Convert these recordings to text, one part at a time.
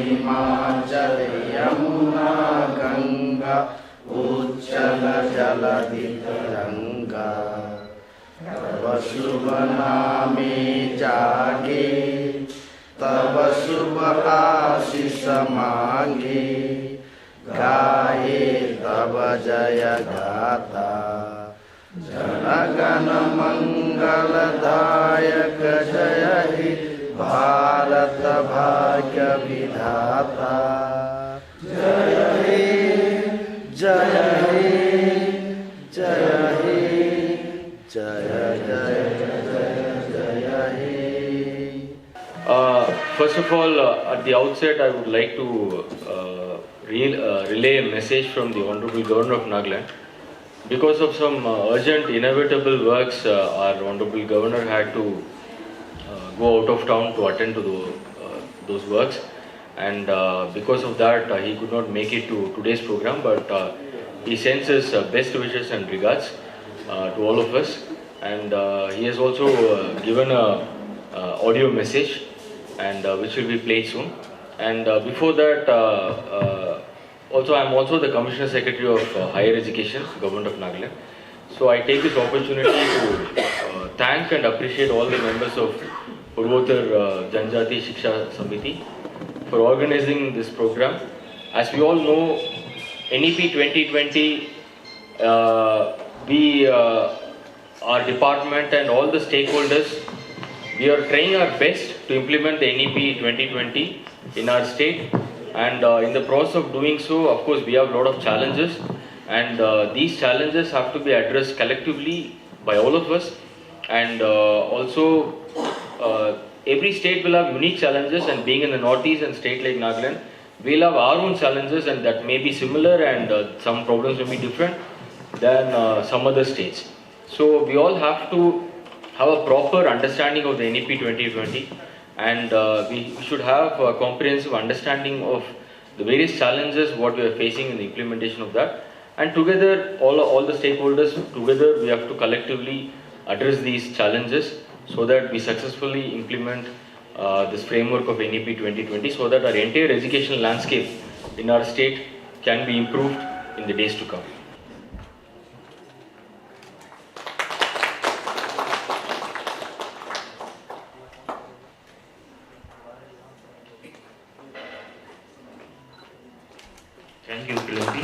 हिमाचल यमुना गंगा उच्चल जलधि तरंगा। तब शुभ नामे जागे तब शुभ आशीष मांगे। गाए तब जय गाता जनगण मंगलदायक। जय हे भारत भाग्य विधाता। जय हे जय हे जय हे जय जय जय जय हे। First of all, at the outset, I would like to relay a message from the Honorable Governor of Nagaland. Because of some urgent, inevitable works, our Honorable Governor had to go out of town to attend to those works, and because of that, he could not make it to today's program. But he sends his best wishes and regards to all of us, and he has also given a audio message, and which will be played soon. And before that, also I am also the Commissioner Secretary of Higher Education, Government of Nagaland. So I take this opportunity to thank and appreciate all the members of Purvotar Janjati Shiksha Samiti for organizing this program. As we all know, NEP 2020, our department and all the stakeholders, we are trying our best to implement the NEP 2020 in our state, and in the process of doing so, of course, we have a lot of challenges, and these challenges have to be addressed collectively by all of us. And also, every state will have unique challenges, and being in the northeast and state like Nagaland, we'll have our own challenges, and that may be similar, and some problems may be different than some other states. So we all have to have a proper understanding of the NEP 2020, and we should have a comprehensive understanding of the various challenges what we are facing in the implementation of that. And together, all the stakeholders together, we have to collectively address these challenges so that we successfully implement this framework of NEP 2020, so that our entire educational landscape in our state can be improved in the days to come. Thank you, Priyanki.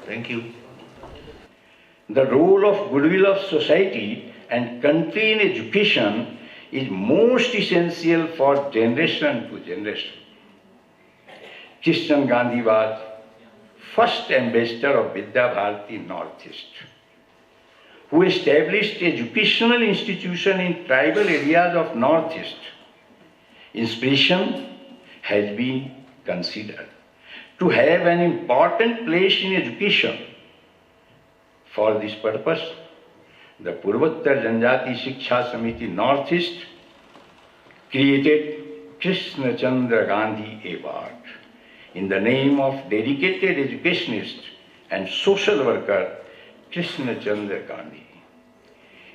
Thank you. The role of goodwill of society and country in education is most essential for generation to generation. Christian Gandhi was first ambassador of Vidya Bharati Northeast, who established educational institution in tribal areas of Northeast. Inspiration has been considered to have an important place in education. For this purpose, the Purvotar Janjati Shiksha Samiti Northeast created Krishna Chandra Gandhi Award in the name of dedicated educationist and social worker Krishna Chandra Gandhi.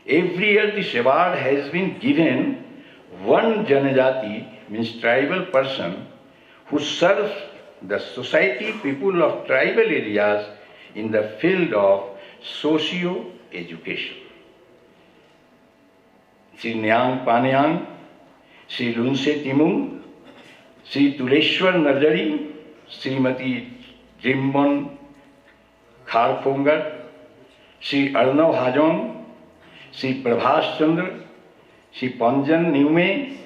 Every year this award has been given one Janajati, means tribal person, who serves the society people of tribal areas in the field of socio-education. Sri Nyang Panyang, Sri Lunse Timung, Sri Tuleshwar Narjari, Srimati Jimbon Kharpongar, Sri Arnav Hajong, Sri Prabhas Chandra, Sri Panjan Niume,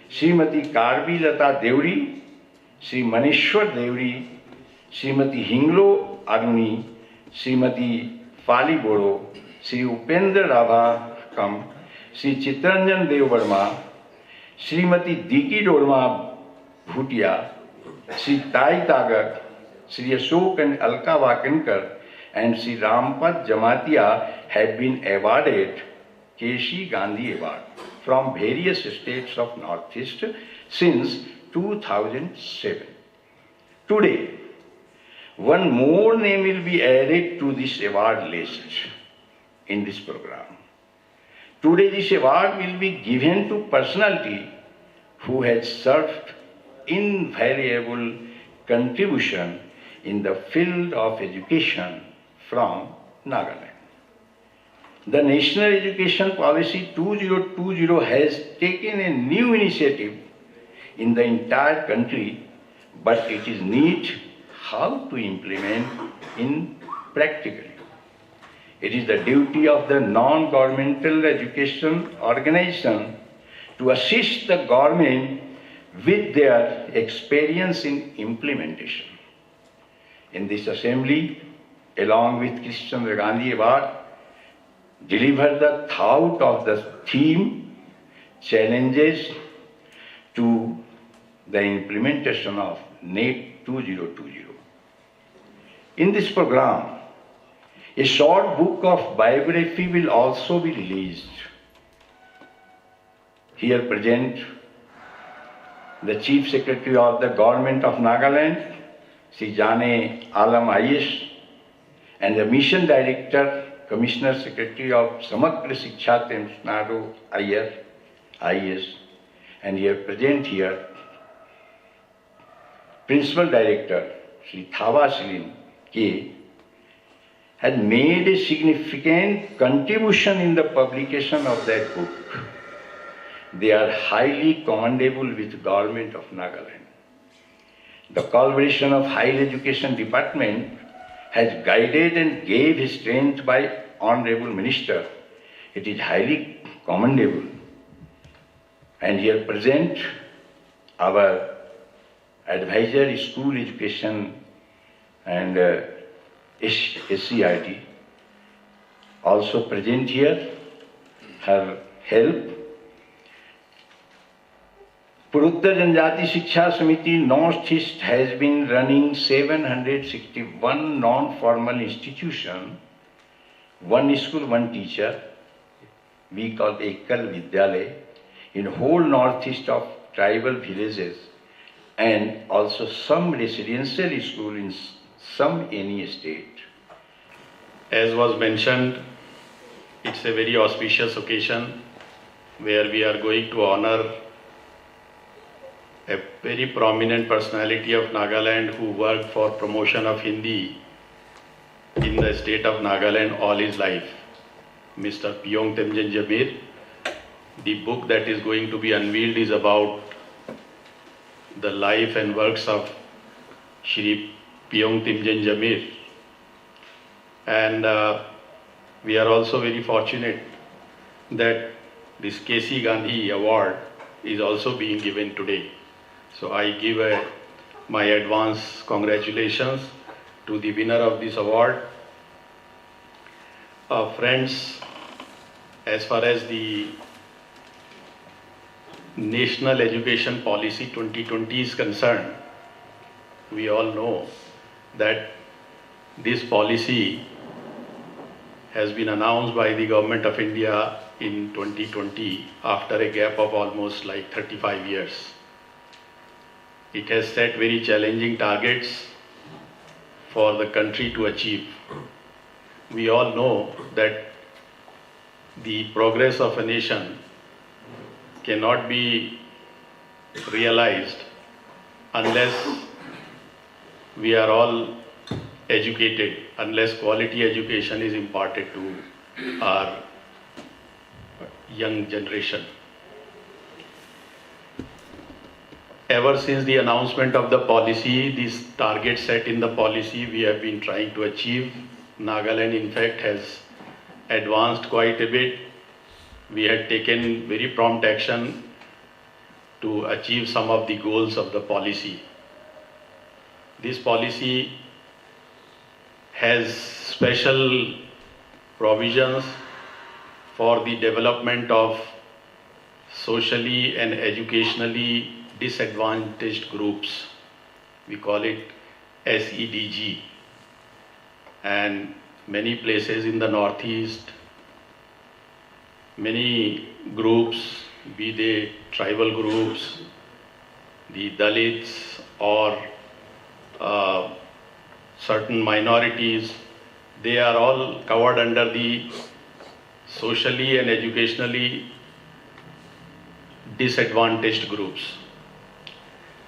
Srimati Karbi Lata Deuri, Sri Manishwar Deuri, Srimati Hinglo Aruni, Srimati Fali Boro, Sri Upendra Rabha Kam, Sri Chitranjan Dev Verma, Srimati Diki Dorma Bhutia, Sri Tai Tagak, Sri Ashok and Alka Vakankar, and Sri Rampad Jamatia have been awarded Keshi Gandhi Award from various states of Northeast since 2007. Today, one more name will be added to this award list in this program. Today, this award will be given to personality who has served invaluable contribution in the field of education from Nagaland. The National Education Policy 2020 has taken a new initiative in the entire country, but it is neat how to implement in practically. It is the duty of the non-governmental education organization to assist the government with their experience in implementation. In this assembly, along with Krishnachandra Gandhi Award, deliver the thought of the theme, challenges to the implementation of NEP-2020. In this program, a short book of biography will also be released. Here present the Chief Secretary of the Government of Nagaland, Sri Jane Alam IS, and the Mission Director, Commissioner Secretary of Samagra Shiksha Tamil Nadu IS, and here present here Principal Director, Sri Thava Slim K, had made a significant contribution in the publication of that book. They are highly commendable with the Government of Nagaland. The collaboration of Higher Education Department has guided and gave his strength by Honorable Minister. It is highly commendable. And here present our Advisor School Education and SCIT, also present here, her help. Puruttar Janjati Shiksha Samiti Northeast has been running 761 non-formal institutions, one school, one teacher, we call Ekal Vidyalaya, in whole northeast of tribal villages, and also some residential school in some any state. As was mentioned, it's a very auspicious occasion where we are going to honor a very prominent personality of Nagaland who worked for promotion of Hindi in the state of Nagaland all his life, Mr. Piyong Temjen Jamir. The book that is going to be unveiled is about the life and works of Shri Piyong Temjen Jamir. And we are also very fortunate that this K.C. Gandhi Award is also being given today. So I give my advance congratulations to the winner of this award. Friends, as far as the National Education Policy 2020 is concerned, we all know that this policy has been announced by the Government of India in 2020 after a gap of almost like 35 years. It has set very challenging targets for the country to achieve. We all know that the progress of a nation cannot be realized unless we are all educated, unless quality education is imparted to our young generation. Ever since the announcement of the policy, these targets set in the policy, we have been trying to achieve. Nagaland, in fact, has advanced quite a bit. We had taken very prompt action to achieve some of the goals of the policy. This policy has special provisions for the development of socially and educationally disadvantaged groups. We call it SEDG. And many places in the Northeast, many groups, be they tribal groups, the Dalits or certain minorities, they are all covered under the socially and educationally disadvantaged groups.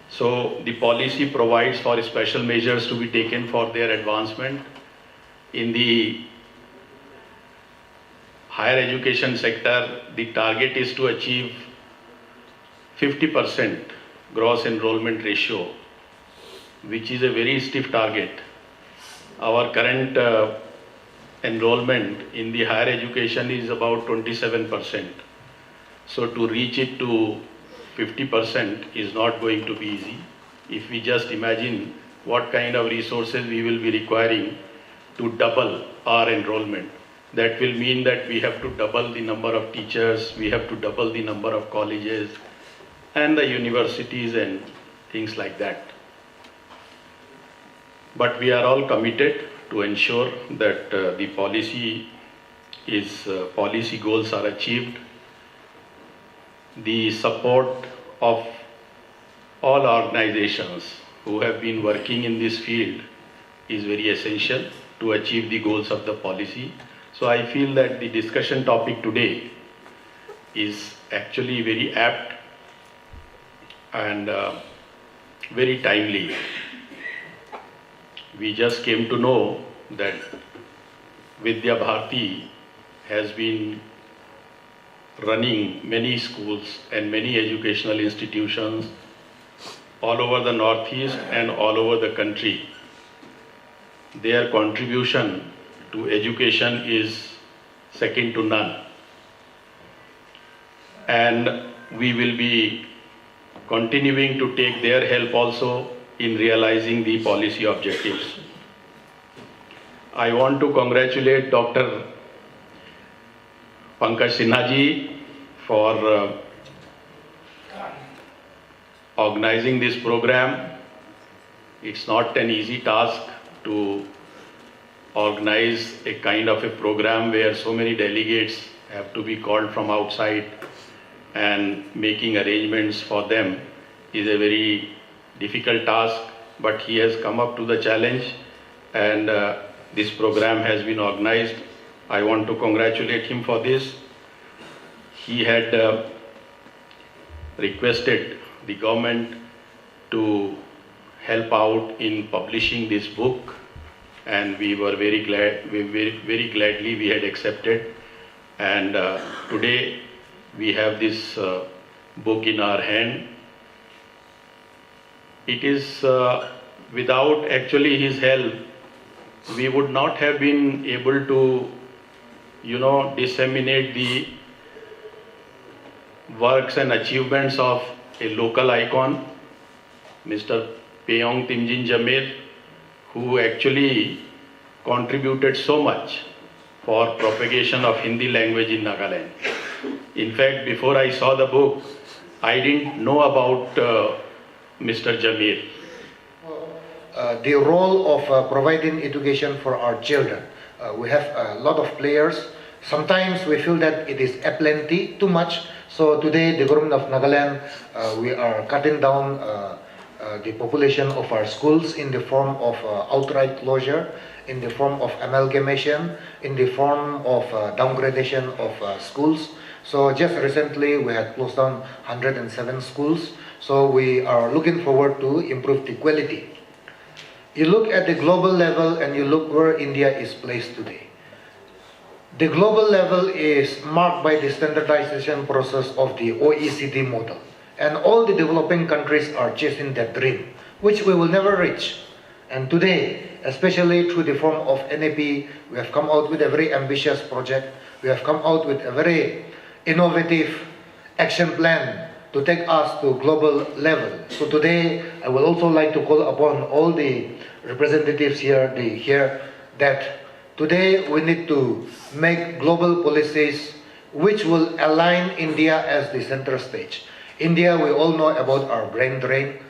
So the policy provides for special measures to be taken for their advancement. In the higher education sector, the target is to achieve 50% gross enrollment ratio, which is a very stiff target. Our current enrollment in the higher education is about 27%. So to reach it to 50% is not going to be easy. If we just imagine what kind of resources we will be requiring to double our enrollment, that will mean that we have to double the number of teachers, we have to double the number of colleges and the universities and things like that. But we are all committed to ensure that the policy goals are achieved. The support of all organizations who have been working in this field is very essential to achieve the goals of the policy. So I feel that the discussion topic today is actually very apt and very timely. We just came to know that Vidya Bharati has been running many schools and many educational institutions all over the Northeast and all over the country. Their contribution to education is second to none. And we will be continuing to take their help also in realizing the policy objectives. I want to congratulate Dr. Pankaj Sinha ji for organizing this program. It's not an easy task to organize a kind of a program where so many delegates have to be called from outside, and making arrangements for them is a very difficult task, but he has come up to the challenge and this program has been organized. I want to congratulate him for this. He had requested the government to help out in publishing this book, and we were very gladly we had accepted, and today we have this book in our hand. It is without actually his help, we would not have been able to, disseminate the works and achievements of a local icon, Mr. Peyong Timjin Jamir, who actually contributed so much for propagation of Hindi language in Nagaland. In fact, before I saw the book, I didn't know about Mr. Jamir. The role of providing education for our children. We have a lot of players. Sometimes we feel that it is aplenty, too much. So today, the government of Nagaland, we are cutting down the population of our schools in the form of outright closure, in the form of amalgamation, in the form of downgradation of schools. So just recently, we had closed down 107 schools. So we are looking forward to improve the quality. You look at the global level and you look where India is placed today. The global level is marked by the standardization process of the OECD model. And all the developing countries are chasing that dream, which we will never reach. And today, especially through the form of NEP, we have come out with a very ambitious project. We have come out with a very innovative action plan to take us to global level. So today, I would also like to call upon all the representatives here that Today, we need to make global policies which will align India as the center stage. India, we all know about our brain drain.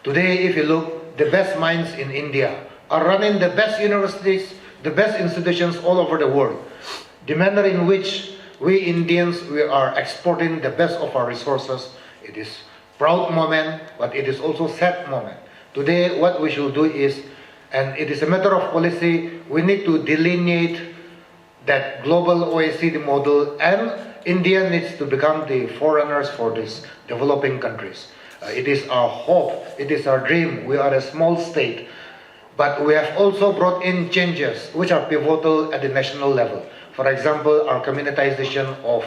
Today, if you look, the best minds in India are running the best universities, the best institutions all over the world. The manner in which we Indians, we are exporting the best of our resources, it is proud moment, but it is also sad moment. Today, what we should do is, and it is a matter of policy, we need to delineate that global OECD model, and India needs to become the forerunners for these developing countries. It is our hope, it is our dream. We are a small state, but we have also brought in changes which are pivotal at the national level. For example, our communitization of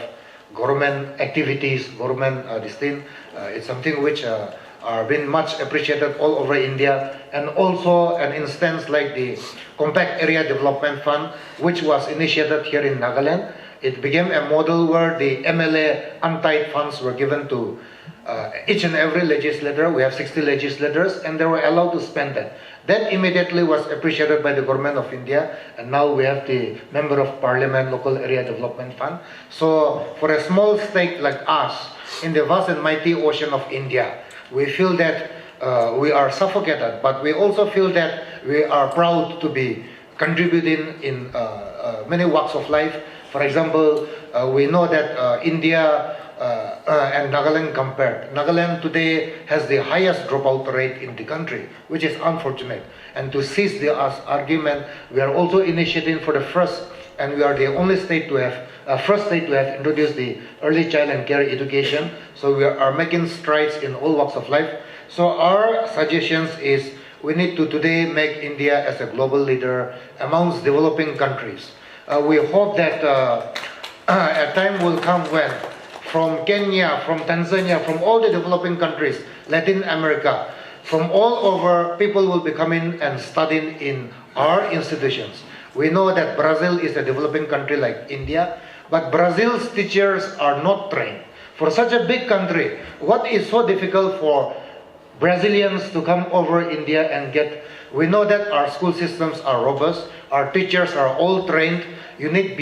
government activities, government it's something which are being much appreciated all over India, and also an instance like the Compact Area Development Fund, which was initiated here in Nagaland. It became a model where the MLA untied funds were given to each and every legislator. We have 60 legislators, and they were allowed to spend that. That immediately was appreciated by the government of India, and now we have the Member of Parliament Local Area Development Fund. So for a small state like us, in the vast and mighty ocean of India, we feel that we are suffocated, but we also feel that we are proud to be contributing in many walks of life. For example, we know that India and Nagaland compared. Nagaland today has the highest dropout rate in the country, which is unfortunate. And to seize the argument, we are also initiating for the first, and we are the only state to have, first state to have introduced the early child and care education. So we are making strides in all walks of life. So our suggestions is we need to today make India as a global leader amongst developing countries. We hope that a time will come when from Kenya, from Tanzania, from all the developing countries, Latin America, from all over, people will be coming and studying in our institutions. We know that Brazil is a developing country like India, but Brazil's teachers are not trained. For such a big country, what is so difficult for Brazilians to come over India and get? We know that our school systems are robust, our teachers are all trained. You need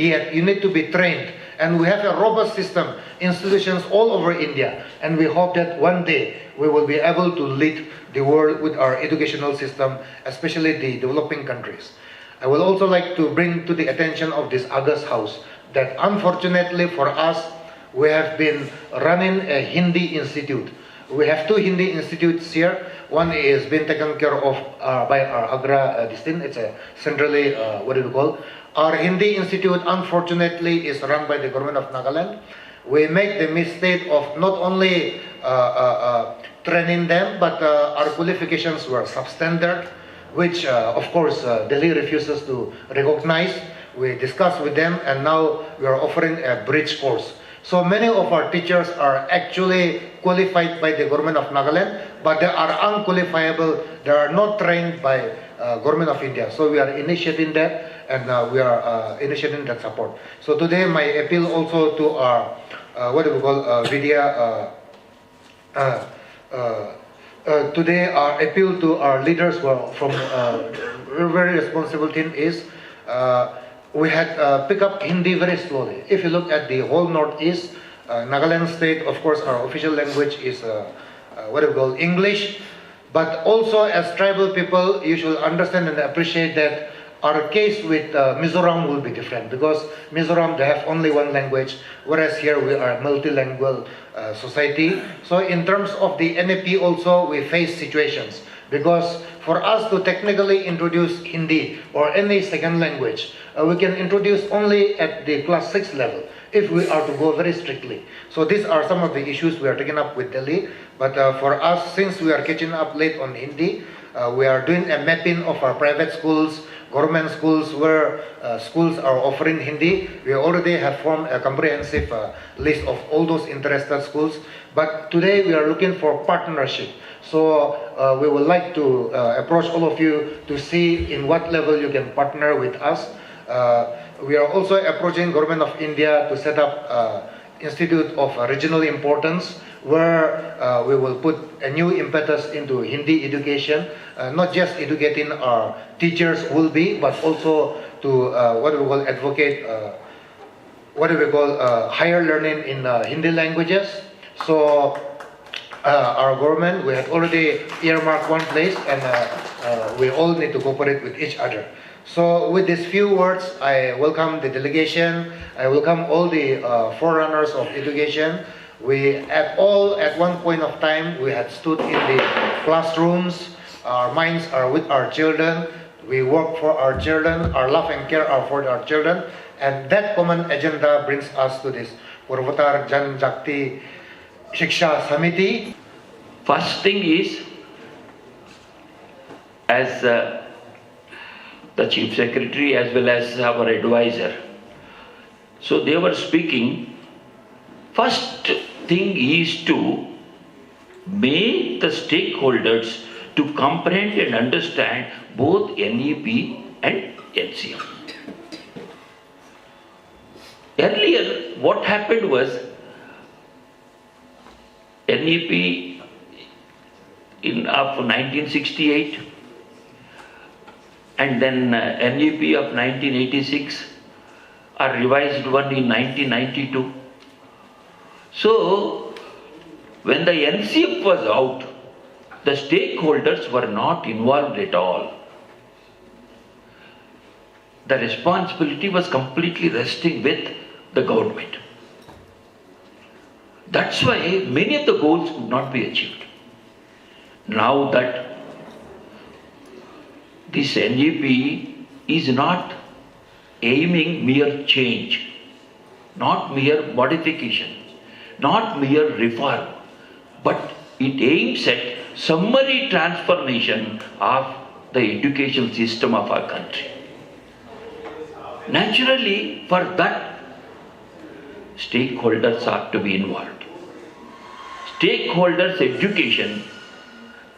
to be trained. And we have a robust system, institutions all over India. And we hope that one day we will be able to lead the world with our educational system, especially the developing countries. I would also like to bring to the attention of this August House that unfortunately for us, we have been running a Hindi institute. We have two Hindi institutes here. One is being taken care of by our Agra district. It's a centrally, Our Hindi institute, unfortunately, is run by the government of Nagaland. We make the mistake of not only training them, but our qualifications were substandard, which, of course, Delhi refuses to recognize. We discussed with them, and now we are offering a bridge course. So many of our teachers are actually qualified by the government of Nagaland, but they are unqualifiable. They are not trained by government of India. So we are initiating that, and we are initiating that support. So today my appeal also to our today our appeal to our leaders from very responsible team is we had pick up Hindi very slowly. If you look at the whole Northeast, Nagaland state, of course, our official language is English. But also, as tribal people, you should understand and appreciate that our case with Mizoram will be different, because Mizoram, they have only one language, whereas here we are a multilingual society. So in terms of the NEP also, we face situations, because for us to technically introduce Hindi or any second language, we can introduce only at the class 6 level if we are to go very strictly. So these are some of the issues we are taking up with Delhi. But for us, since we are catching up late on Hindi, we are doing a mapping of our private schools, government schools, where schools are offering Hindi. We already have formed a comprehensive list of all those interested schools. But today we are looking for partnership. So we would like to approach all of you to see in what level you can partner with us. We are also approaching Government of India to set up Institute of Regional Importance, where we will put a new impetus into Hindi education, not just educating our teachers will be, but also to what we will advocate, what do we call higher learning in Hindi languages. So our government, we had already earmarked one place, and we all need to cooperate with each other. So with these few words, I welcome the delegation. I welcome all the forerunners of education. We at one point of time, we had stood in the classrooms. Our minds are with our children. We work for our children. Our love and care are for our children. And that common agenda brings us to this Purvotar Jan Jakti Shiksha Samiti. First thing is, as the Chief Secretary as well as our advisor, so they were speaking, first thing is to make the stakeholders to comprehend and understand both NEP and NCM. Earlier, what happened was, NEP of 1968 and then NEP of 1986, a revised one in 1992. So, when the NCF was out, the stakeholders were not involved at all. The responsibility was completely resting with the government. That's why many of the goals could not be achieved. Now that this NEP is not aiming mere change, not mere modification, not mere reform, but it aims at summary transformation of the education system of our country. Naturally, for that, stakeholders are to be involved. Stakeholders' education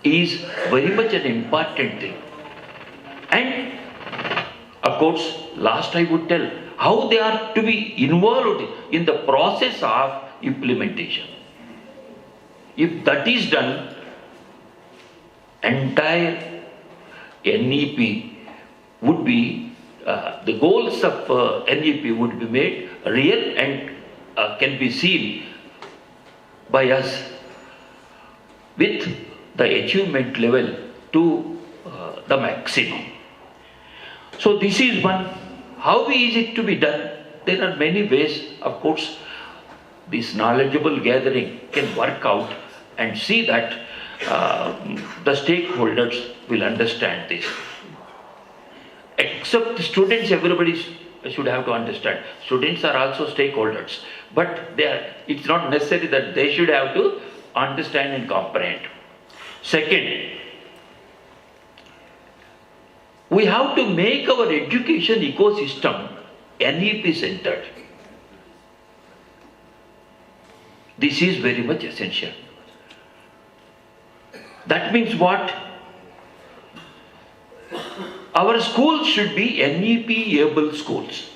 is very much an important thing. And of course, last I would tell how they are to be involved in the process of implementation. If that is done, entire NEP would be, the goals of NEP would be made real and can be seen by us with the achievement level to the maximum. So this is one. How is it to be done? There are many ways. Of course, this knowledgeable gathering can work out and see that the stakeholders will understand this. Except the students, everybody should have to understand. Students are also stakeholders, but it's not necessary that they should have to understand and comprehend. Second, we have to make our education ecosystem NEP centered. This is very much essential. That means what? Our schools should be NEP-able schools.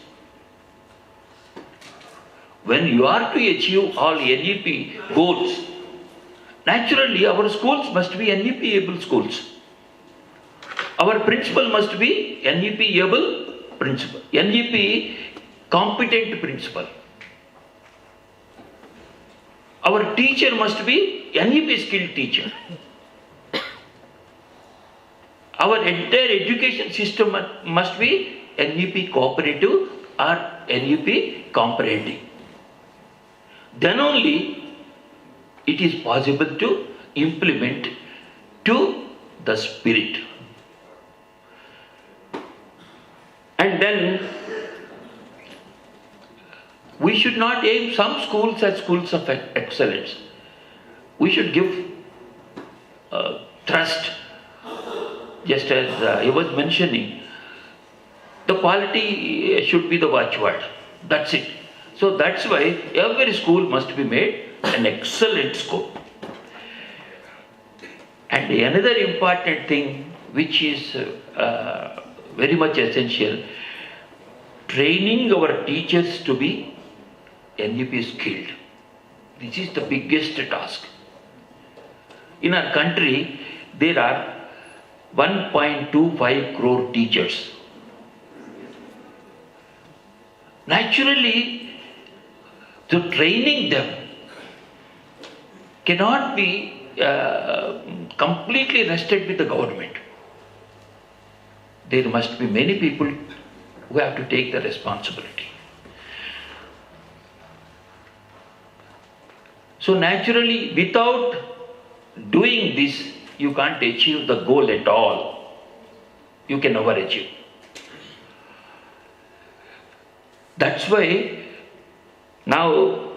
When you are to achieve all NEP goals, naturally our schools must be NEP-able schools. Our principal must be NEP-able principal, NEP competent principal. Our teacher must be NEP skilled teacher. Our entire education system must be NEP cooperative or NEP comprehending. Then only it is possible to implement to the spirit. And then we should not aim some schools as schools of excellence. We should give trust. Just as he was mentioning, the quality should be the watchword. That's it. So that's why every school must be made an excellent school. And another important thing which is very much essential, training our teachers to be NEP skilled. This is the biggest task. In our country, there are 1.25 crore teachers. Naturally, to training them cannot be completely rested with the government. There must be many people who have to take the responsibility. So naturally, without doing this, you can't achieve the goal at all. You can never achieve. That's why now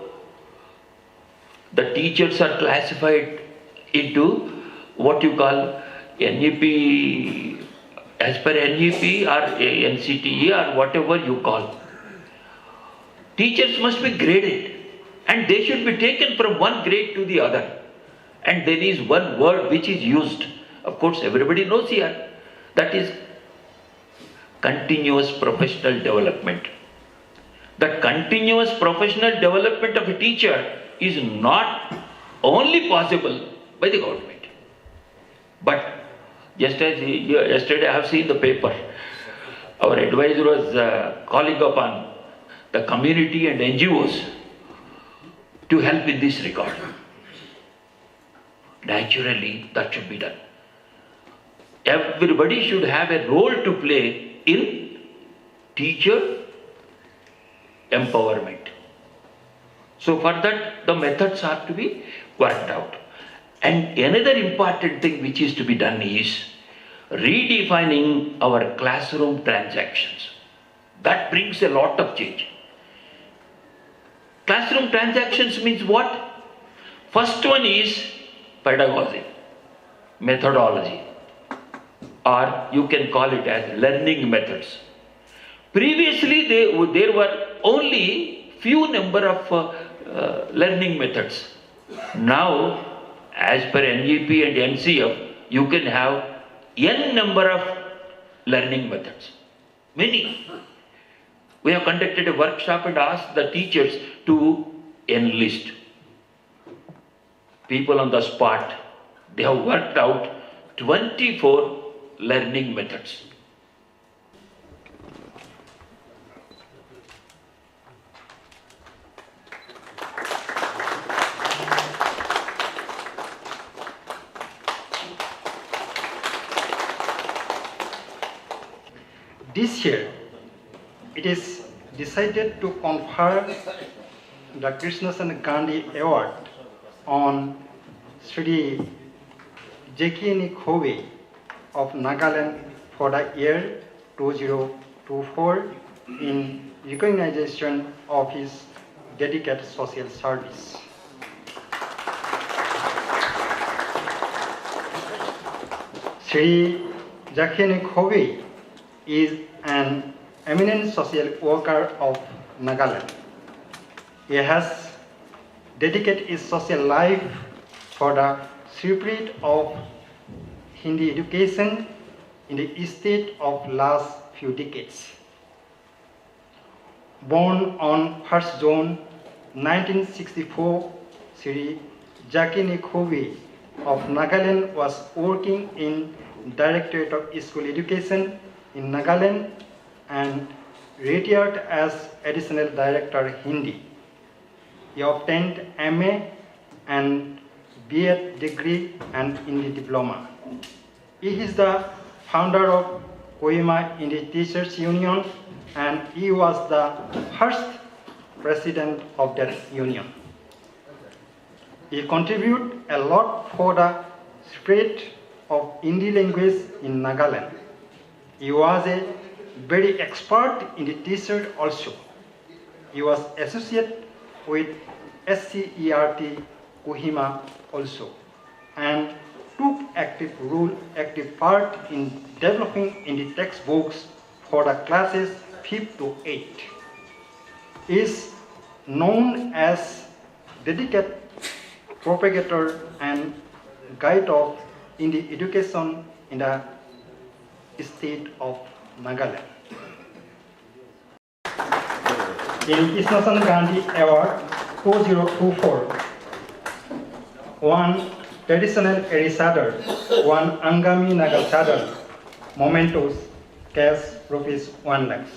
the teachers are classified into what you call NEP, as per NEP or NCTE or whatever you call. Teachers must be graded and they should be taken from one grade to the other. And there is one word which is used, of course everybody knows here, that is continuous professional development. The continuous professional development of a teacher is not only possible by the government. But just as yesterday I have seen the paper, our advisor was calling upon the community and NGOs to help in this regard. Naturally, that should be done. Everybody should have a role to play in teacher empowerment. So for that, the methods are to be worked out. And another important thing which is to be done is redefining our classroom transactions. That brings a lot of change. Classroom transactions means what? First one is pedagogy, methodology, or you can call it as learning methods. Previously, there were only few number of learning methods. Now, as per NEP and NCF, you can have n number of learning methods. Many. We have conducted a workshop and asked the teachers to enlist people on the spot. They have worked out 24 learning methods. This year, it is decided to confer the Krishnachandra Gandhi Award on Sri Jakini Khove of Nagaland for the year 2024 in recognition of his dedicated social service. Sri Jakini Khove is an eminent social worker of Nagaland. He has dedicated his social life for the spirit of Hindi education in the state of last few decades. Born on 1st June 1964, Sri Jakini Khove of Nagaland was working in Directorate of School Education in Nagaland and retired as Additional Director Hindi. He obtained MA and B.Ed degree and Hindi diploma. He is the founder of Kohima Hindi Teachers Union and he was the first president of that union. He contributed a lot for the spread of Hindi language in Nagaland. He was a very expert in the teacher also. He was associated with SCERT Kohima also and took active part in developing in the textbooks for the classes 5th to 8th. He is known as dedicated propagator and guide of Hindi education in the state of Nagaland. In Krishnachandra Gandhi Award 2024, one traditional eri saddle, one Angami Naga saddle, mementos, cash rupees 1 lakh.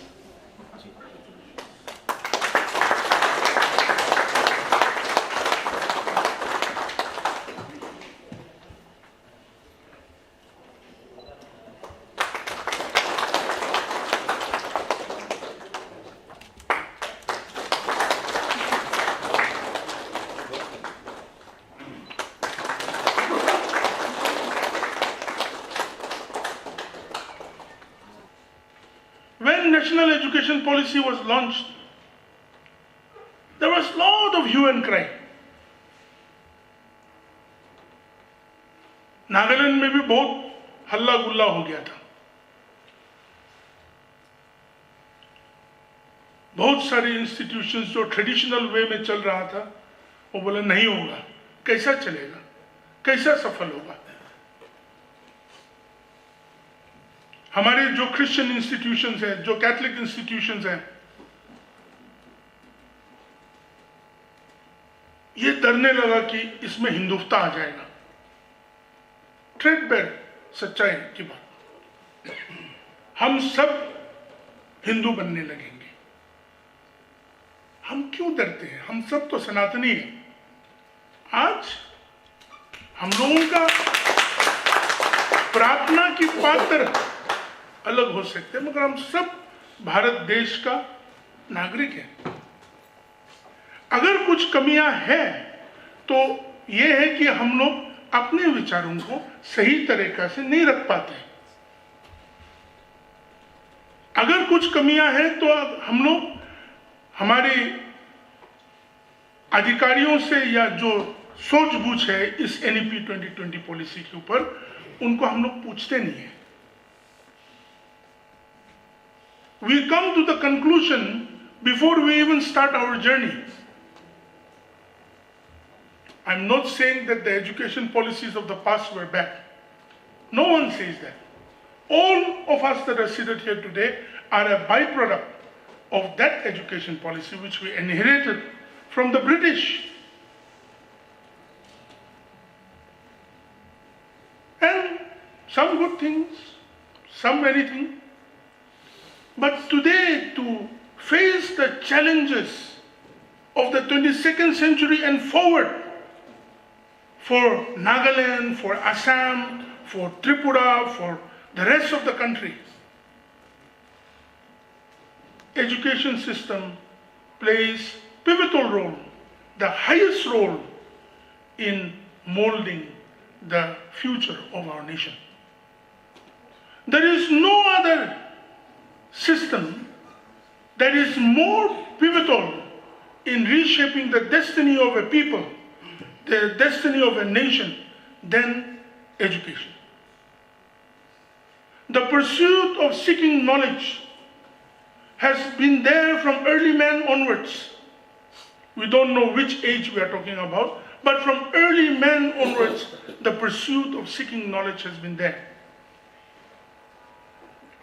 When national education policy was launched, there was a lot of hue and cry. Nagaland में भी बहुत हल्ला गुल्ला हो गया था. बहुत सारे इंस्टीट्यूशंस जो ट्रेडिशनल वे में चल रहा था, वो बोला नहीं होगा, कैसा चलेगा, कैसा सफल होगा. हमारे जो क्रिश्चियन इंस्टीट्यूशंस हैं, जो कैथलिक इंस्टीट्यूशंस हैं, ये डरने लगा कि इसमें हिंदुत्व आ जाएगा. थ्रेडबेर सच्चाई की बात, हम सब हिंदू बनने लगेंगे. हम क्यों डरते हैं? हम सब तो सनातनी हैं. आज हम लोगों का प्रार्थना की पात्र अलग हो सकते हैं, मगर हम सब भारत देश का नागरिक हैं. अगर कुछ कमियां हैं तो ये है कि हम लोग अपने विचारों को सही तरीका से नहीं रख पाते. अगर कुछ कमियां हैं तो हम लोग हमारे अधिकारियों से या जो सूझबूझ है इस NEP 2020 पॉलिसी के ऊपर, उनको हम लोग पूछते नहीं है. We come to the conclusion before we even start our journey. I'm not saying that the education policies of the past were bad. No one says that. All of us that are seated here today are a byproduct of that education policy which we inherited from the British. And some good things, some anything. But today, to face the challenges of the 22nd century and forward, for Nagaland, for Assam, for Tripura, for the rest of the country, education system plays pivotal role, the highest role in molding the future of our nation. There is no other system that is more pivotal in reshaping the destiny of a people, the destiny of a nation, than education. The pursuit of seeking knowledge has been there from early man onwards. We don't know which age we are talking about, but from early man onwards, the pursuit of seeking knowledge has been there.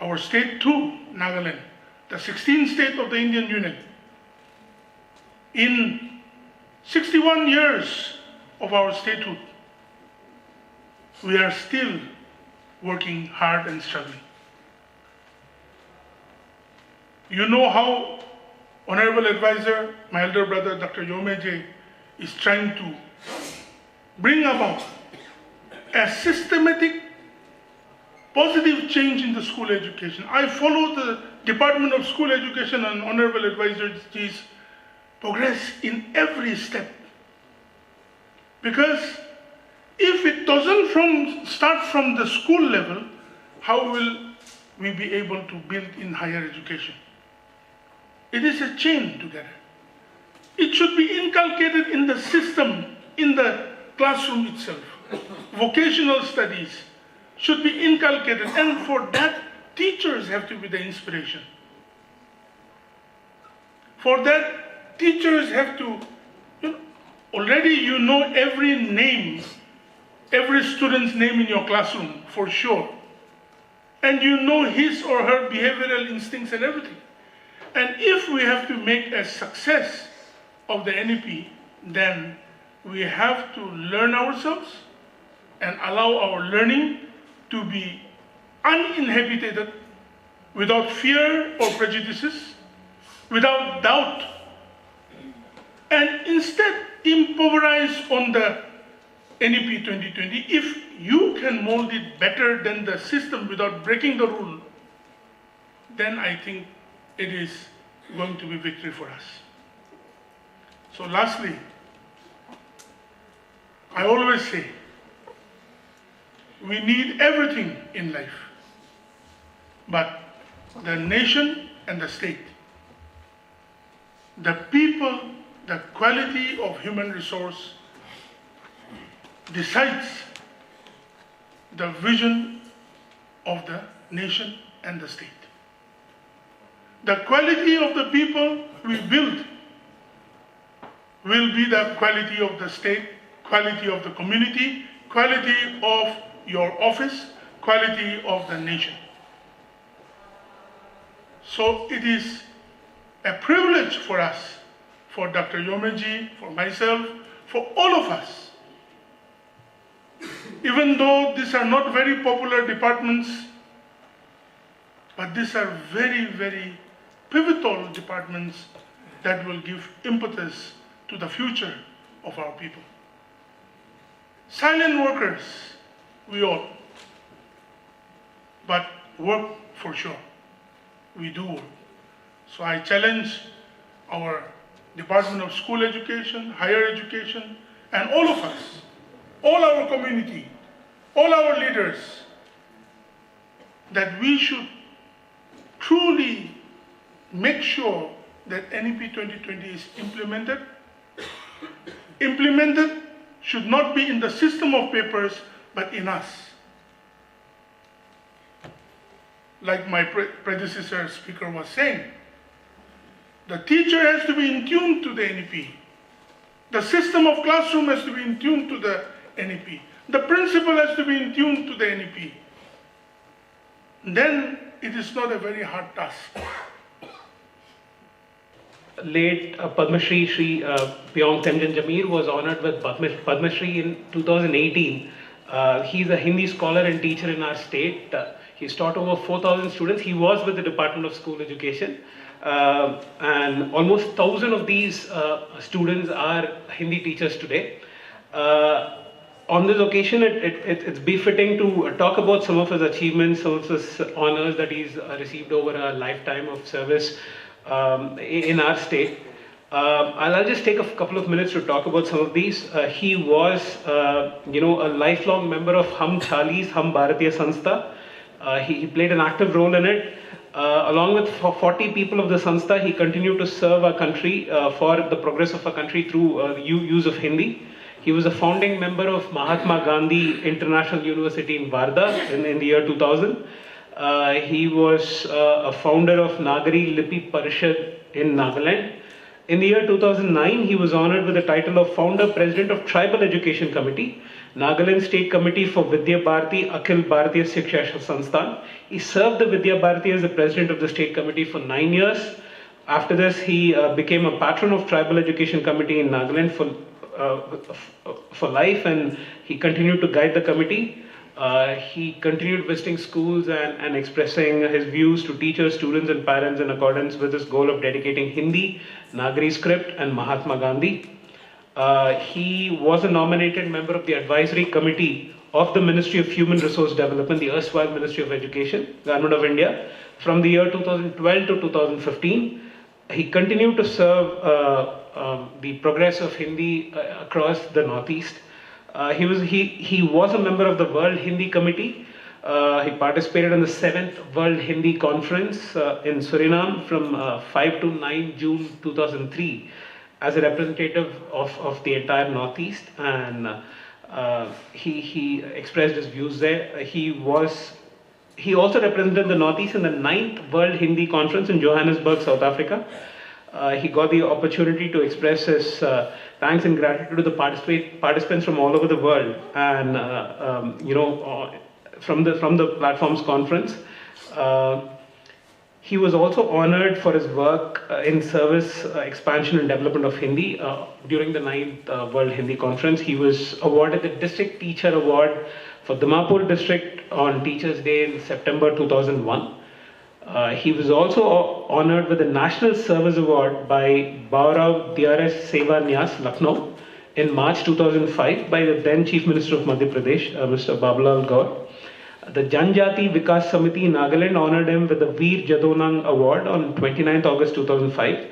Our state too, Nagaland, the 16th state of the Indian Union, in 61 years of our statehood, we are still working hard and struggling. You know how Honorable Advisor, my elder brother, Dr. Yomeje, is trying to bring about a systematic positive change in the school education. I follow the Department of School Education and Honorable Advisor G's progress in every step. Because if it doesn't start from the school level, how will we be able to build in higher education? It is a chain together. It should be inculcated in the system, in the classroom itself. Vocational studies should be inculcated, and for that, teachers have to be the inspiration. For that, teachers have to, already you know every name, every student's name in your classroom, for sure. And you know his or her behavioral instincts and everything. And if we have to make a success of the NEP, then we have to learn ourselves and allow our learning to be uninhibited, without fear or prejudices, without doubt, and instead improvise on the NEP 2020. If you can mold it better than the system without breaking the rule, then I think it is going to be victory for us. So lastly, I always say, we need everything in life, but the nation and the state, the people, the quality of human resource decides the vision of the nation and the state. The quality of the people we build will be the quality of the state, quality of the community, quality of your office, quality of the nation. So it is a privilege for us, for Dr. Yomeji, for myself, for all of us. Even though these are not very popular departments, but these are very, very pivotal departments that will give impetus to the future of our people. Silent workers, we all, but work for sure. We do work. So I challenge our Department of School Education, Higher Education, and all of us, all our community, all our leaders, that we should truly make sure that NEP 2020 is implemented. Implemented should not be in the system of papers, but in us. Like my predecessor speaker was saying, the teacher has to be in tune to the NEP. The system of classroom has to be in tune to the NEP. The principal has to be in tune to the NEP. Then it is not a very hard task. Late Padma Shri Pyong Temjan Jamir was honored with Padma Shri in 2018. He's a Hindi scholar and teacher in our state. He's taught over 4,000 students. He was with the Department of School Education. And almost 1,000 of these students are Hindi teachers today. On this occasion, it's befitting to talk about some of his achievements, some of his honors that he's received over a lifetime of service in our state. I'll just take a couple of minutes to talk about some of these. He was, a lifelong member of Hum Chali's Hum Bharatiya Sanstha. He played an active role in it. Along with 40 people of the Sanstha, he continued to serve our country for the progress of our country through use of Hindi. He was a founding member of Mahatma Gandhi International University in Varda in the year 2000. He was a founder of Nagari Lipi Parishad in Nagaland. In the year 2009, he was honored with the title of Founder President of Tribal Education Committee, Nagaland State Committee for Vidya Bharati Akhil Bharatiya Shiksha Sansthan. He served the Vidya Bharati as the President of the State Committee for 9 years. After this, he became a patron of Tribal Education Committee in Nagaland for life, and he continued to guide the committee. He continued visiting schools and expressing his views to teachers, students and parents in accordance with his goal of dedicating Hindi, Nagari script and Mahatma Gandhi. He was a nominated member of the advisory committee of the Ministry of Human Resource Development, the erstwhile Ministry of Education, Government of India, from the year 2012 to 2015. He continued to serve the progress of Hindi across the Northeast. He was a member of the World Hindi Committee. He participated in the 7th World Hindi Conference in Suriname from 5 to 9 June 2003 as a representative of the entire Northeast, and he expressed his views there. He also represented the Northeast in the 9th World Hindi Conference in Johannesburg, South Africa. He got the opportunity to express his thanks and gratitude to the participants from all over the world, and from the platform's conference. He was also honored for his work in service, expansion and development of Hindi. During the 9th World Hindi Conference, he was awarded the District Teacher Award for Dimapur District on Teachers' Day in September 2001. He was also honored with the National Service Award by Baurav DRS Seva Nyas, Lucknow, in March 2005 by the then Chief Minister of Madhya Pradesh, Mr. Babulal Gaur. The Janjati Vikas Samiti in Nagaland honored him with the Veer Jadonang Award on 29th August 2005.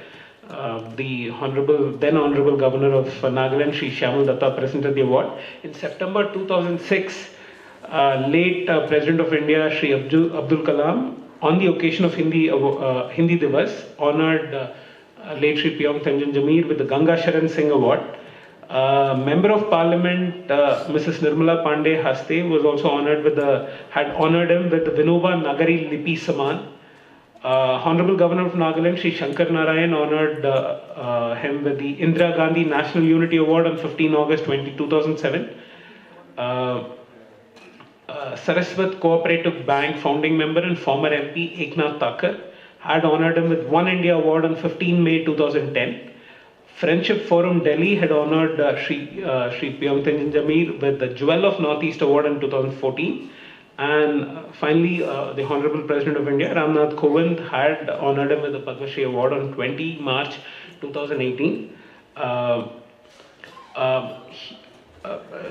The then Honorable Governor of Nagaland, Sri Shyamal Datta, presented the award. In September 2006, late President of India, Sri Abdul Kalam, on the occasion of Hindi Divas, honored late Sri Piyam Tenzin Jamir with the Ganga Sharan Singh Award. Member of Parliament, Mrs. Nirmala Pandey Haste, was also had honored him with the Vinoba Nagari Lipi Saman. Honorable Governor of Nagaland, Sri Shankar Narayan, honored him with the Indira Gandhi National Unity Award on 15 August 2007. Saraswat Cooperative Bank founding member and former MP Eknath Thakur had honored him with One India Award on 15 May 2010. Friendship Forum Delhi had honored Sri Piyam Tenzin Jamir with the Jewel of Northeast Award in 2014. And finally, the Honorable President of India, Ramnath Kovind, had honored him with the Padma Shri Award on 20 March 2018.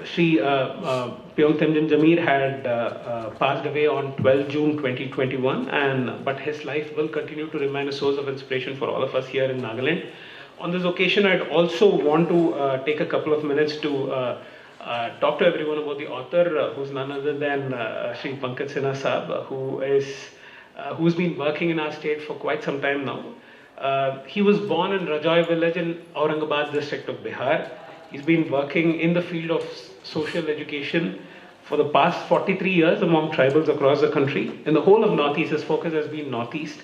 Sri Piyam Tenzin Jamir had passed away on 12 June 2021, but his life will continue to remain a source of inspiration for all of us here in Nagaland. On this occasion, I'd also want to take a couple of minutes to talk to everyone about the author, who's none other than Sri Pankaj Sinha Saab, who's been working in our state for quite some time now. He was born in Rajoy village in Aurangabad district of Bihar. He's been working in the field of social education for the past 43 years among tribals across the country. In the whole of Northeast, his focus has been Northeast.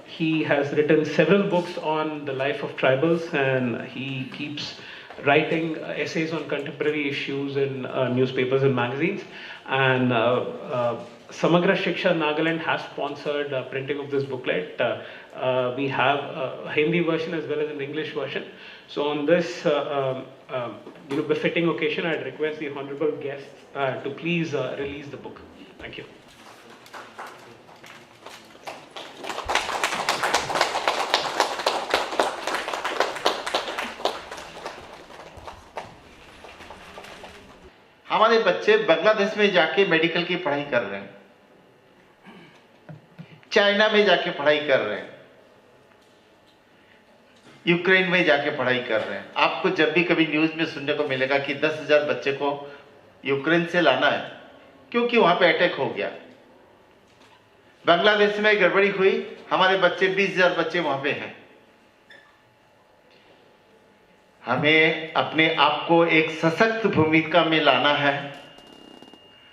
He has written several books on the life of tribals, and he keeps writing essays on contemporary issues in newspapers and magazines. And Samagra Shiksha Nagaland has sponsored printing of this booklet. We have a Hindi version as well as an English version. So on this befitting occasion, I'd request the honorable guests to please release the book. Thank you. हमारे बच्चे बांग्लादेश में जाके medical की पढ़ाई कर रहे हैं, China में जाके पढ़ाई कर रहे हैं, यूक्रेन में जाके पढ़ाई कर रहे हैं। आपको जब भी कभी न्यूज में सुनने को मिलेगा कि 10,000 बच्चे को यूक्रेन से लाना है क्योंकि वहां पे अटैक हो गया, बांग्लादेश में गड़बड़ी हुई, हमारे बच्चे 20,000 बच्चे वहां पे हैं। हमें अपने आप को एक सशक्त भूमिका में लाना है,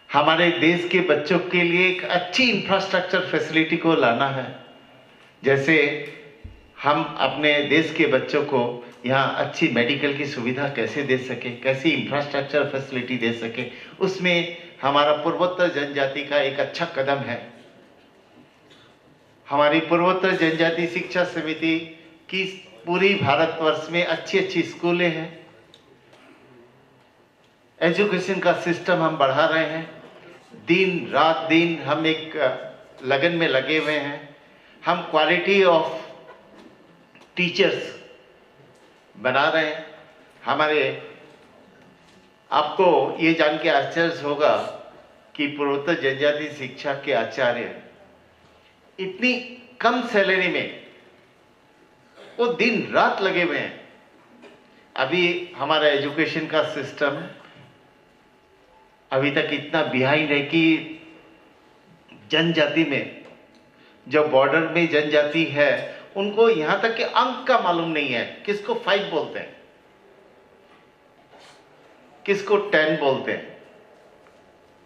हमारे देश के बच्चों के लिए एक अच्छी इंफ्रास्ट्रक्चर फैसिलिटी को लाना है। जैसे हम अपने देश के बच्चों को यहाँ अच्छी मेडिकल की सुविधा कैसे दे सके, कैसी इंफ्रास्ट्रक्चर फैसिलिटी दे सके, उसमें हमारा पूर्वोत्तर जनजाति का एक अच्छा कदम है। हमारी पूर्वोत्तर जनजाति शिक्षा समिति की पूरी भारतवर्ष में अच्छी अच्छी स्कूलें हैं, एजुकेशन का सिस्टम हम बढ़ा रहे हैं, दिन रात दिन हम एक लगन में लगे हुए हैं। हम क्वालिटी ऑफ टीचर्स बना रहे हैं। हमारे आपको ये जान के आश्चर्य होगा कि पूर्वोत्तर जनजाति शिक्षा के आचार्य इतनी कम सैलरी में वो दिन रात लगे हुए हैं। अभी हमारा एजुकेशन का सिस्टम अभी तक इतना बिहाइंड है कि जनजाति में, जो बॉर्डर में जनजाति है, उनको यहां तक के अंक का मालूम नहीं है, किसको 5 बोलते हैं, किसको 10 बोलते हैं।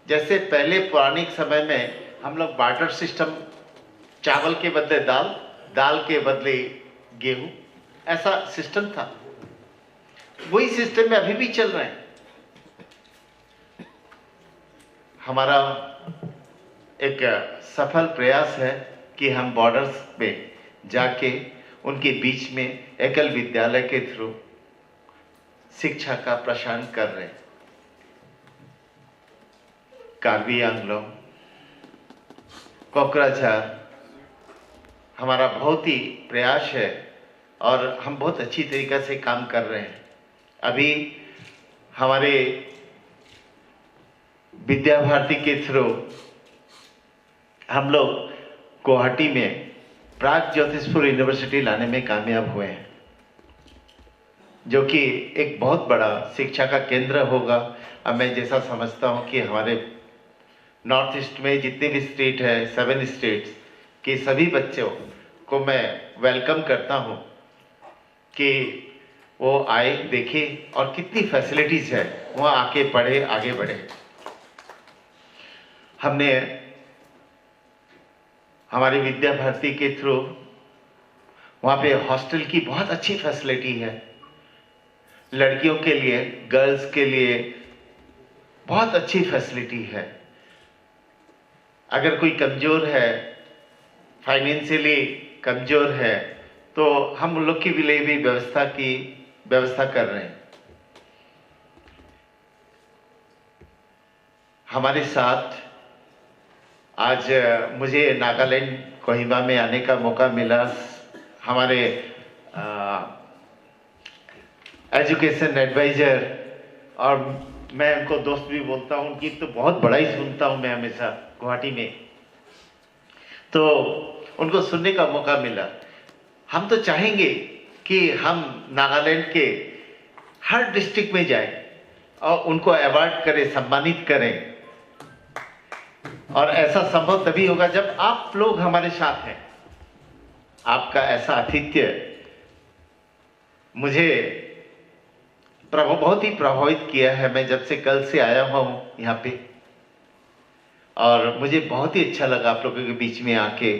जैसे पहले पौराणिक समय में हम लोग बार्टर सिस्टम, चावल के बदले दाल, दाल के बदले गेहूं, ऐसा सिस्टम था। वही सिस्टम में अभी भी चल रहे हैं। हमारा एक सफल प्रयास है कि हम बॉर्डर्स पे जाके उनके बीच में एकल विद्यालय के थ्रू शिक्षा का प्रसारण कर रहे हैं। कार्बी आंग्लों, कोकराझार हमारा बहुत ही प्रयास है और हम बहुत अच्छी तरीक़े से काम कर रहे हैं। अभी हमारे विद्या भारती के थ्रू हम लोग गुवाहाटी में प्राग ज्योतिषपुर यूनिवर्सिटी लाने में कामयाब हुए हैं, जो कि एक बहुत बड़ा शिक्षा का केंद्र होगा। अब मैं जैसा समझता हूँ कि हमारे नॉर्थ ईस्ट में जितने भी स्टेट है, 7 स्टेट्स के सभी बच्चों को मैं वेलकम करता हूँ कि वो आए, देखें और कितनी फैसिलिटीज़ है, वहाँ आके पढ़े, आगे बढ़े। हमने हमारी विद्या भारती के थ्रू वहाँ पे हॉस्टल की बहुत अच्छी फैसिलिटी है, लड़कियों के लिए, गर्ल्स के लिए बहुत अच्छी फैसिलिटी है। अगर कोई कमज़ोर है, फाइनेंशियली कमज़ोर है, तो हम उन लोग के लिए भी व्यवस्था कर रहे हैं। हमारे साथ आज मुझे नागालैंड कोहिमा में आने का मौका मिला। हमारे एजुकेशन एडवाइज़र, और मैं उनको दोस्त भी बोलता हूँ, उनकी तो बहुत बड़ा ही सुनता हूँ मैं हमेशा गुवाहाटी में, तो उनको सुनने का मौका मिला। हम तो चाहेंगे कि हम नागालैंड के हर डिस्ट्रिक्ट में जाएं और उनको अवार्ड करें, सम्मानित करें। और ऐसा संभव तभी होगा जब आप लोग हमारे साथ हैं। आपका ऐसा आतिथ्य मुझे बहुत ही प्रभावित किया है। मैं जब से कल से आया हुआ हूँ यहाँ पे, और मुझे बहुत ही अच्छा लगा आप लोगों के बीच में आके।